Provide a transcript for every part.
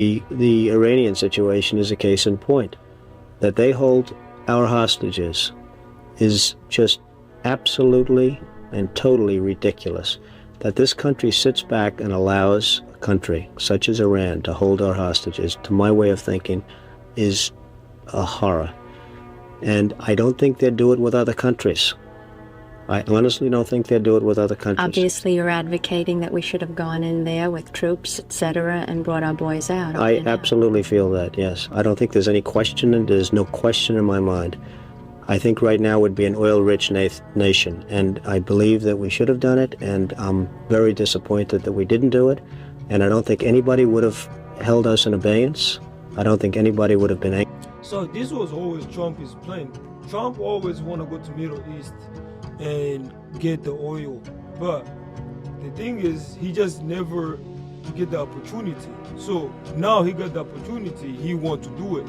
The Iranian situation is a case in point. That they hold our hostages is just absolutely and totally ridiculous. That this country sits back and allows a country such as Iran to hold our hostages, to my way of thinking, is a horror. And I don't think they'd do it with other countries. I honestly don't think they'd do it with other countries. Obviously, you're advocating that we should have gone in there with troops, etc., and brought our boys out. I absolutely feel that, yes. I don't think there's any question, and there's no question in my mind. I think right now would be an oil-rich nation, and I believe that we should have done it, and I'm very disappointed that we didn't do it, and I don't think anybody would have held us in abeyance. I don't think anybody would have been angry. So this was always Trump's plan. Trump always want to go to Middle East and get the oil, but the thing is, he just never get the opportunity. So now he got the opportunity, he want to do it.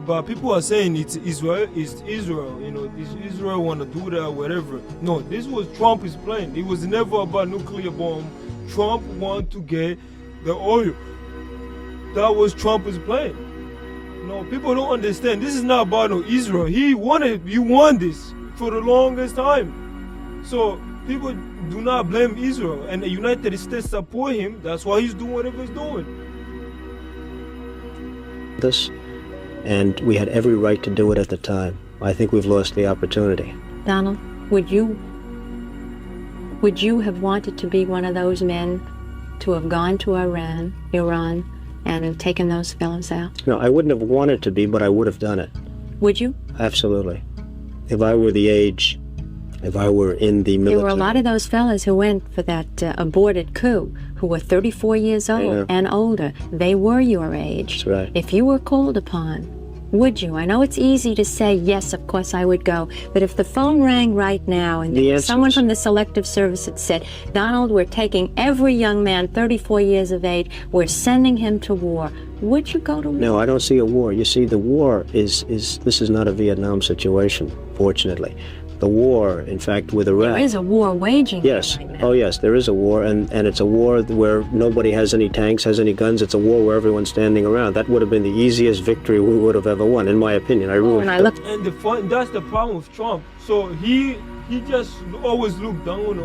But people are saying it's Israel, you know, Israel want to do that, whatever. No, this was Trump's plan. It was never about nuclear bomb. Trump want to get the oil. That was Trump's plan. No, people don't understand. This is not about no Israel. He won this for the longest time. So people do not blame Israel, and the United States support him. That's why he's doing whatever he's doing. This, and we had every right to do it at the time. I think we've lost the opportunity. Donald, would you have wanted to be one of those men to have gone to Iran, and taken those fellows out? No, I wouldn't have wanted to be, but I would have done it. Would you? Absolutely. If I were the age, if I were in the military. There were a lot of those fellas who went for that aborted coup, who were 34 years old and older. They were your age. That's right. If you were called upon, would you? I know it's easy to say, yes, of course I would go. But if the phone rang right now and someone from the Selective Service had said, Donald, we're taking every young man 34 years of age, we're sending him to war, would you go to war? No, I don't see a war. You see, the war this is not a Vietnam situation, fortunately. The war, in fact, with Iraq. There is a war waging. Yes. Right now. Oh, yes, there is a war, and it's a war where nobody has any tanks, has any guns. It's a war where everyone's standing around. That would have been the easiest victory we would have ever won, in my opinion. And that's the problem with Trump. So he just always looked down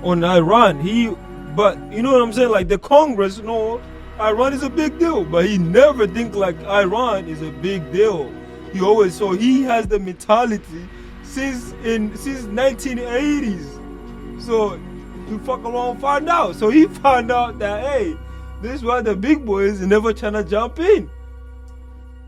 on Iran. But you know what I'm saying? Like the Congress, Iran is a big deal, but he never think like Iran is a big deal. He has the mentality since 1980s. So you fuck around, find out. So he found out that, hey, this is why the big boys never trying to jump in.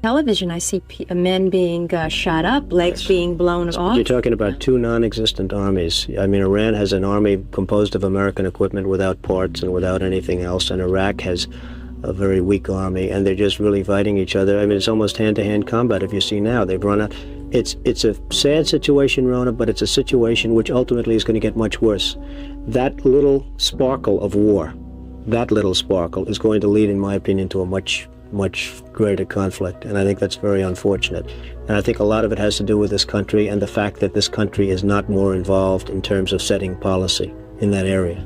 Television, I see men being shot up, legs being blown off. You're talking about two non-existent armies. I mean, Iran has an army composed of American equipment without parts and without anything else, and Iraq has a very weak army, and they're just really fighting each other. I mean, it's almost hand-to-hand combat. If you see now, they've run out. It's a sad situation, Rona, but it's a situation which ultimately is going to get much worse. That little sparkle of war, that little sparkle is going to lead, in my opinion, to a much greater conflict, and I think that's very unfortunate. And I think a lot of it has to do with this country and the fact that this country is not more involved in terms of setting policy in that area.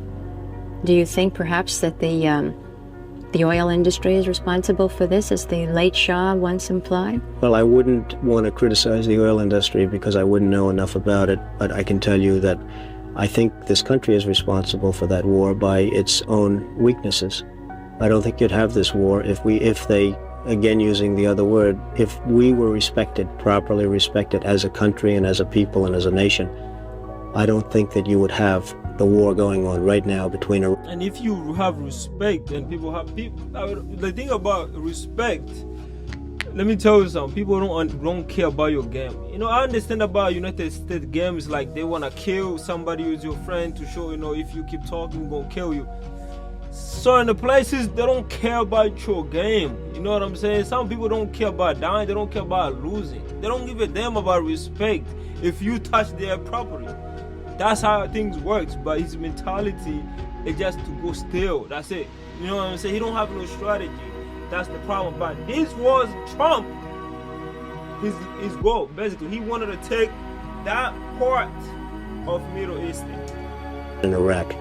Do you think perhaps that the oil industry is responsible for this, as the late Shah once implied? Well, I wouldn't want to criticize the oil industry because I wouldn't know enough about it, but I can tell you that I think this country is responsible for that war by its own weaknesses. I don't think you'd have this war if they, again using the other word, if we were properly respected as a country and as a people and as a nation. I don't think that you would have the war going on right now between Iran. And if you have respect, and the thing about respect, let me tell you something. People don't care about your game. I understand about United States games, like they want to kill somebody who's your friend to show, if you keep talking, we're going to kill you. So in the places, they don't care about your game. You know what I'm saying? Some people don't care about dying. They don't care about losing. They don't give a damn about respect if you touch their property. That's how things works. But his mentality is just to go steal. That's it. You know what I'm saying? He don't have no strategy. That's the problem. But this was Trump. His goal, basically. He wanted to take that part of Middle East. In Iraq.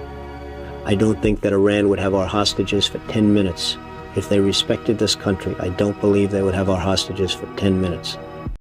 I don't think that Iran would have our hostages for 10 minutes if they respected this country, I don't believe they would have our hostages for 10 minutes.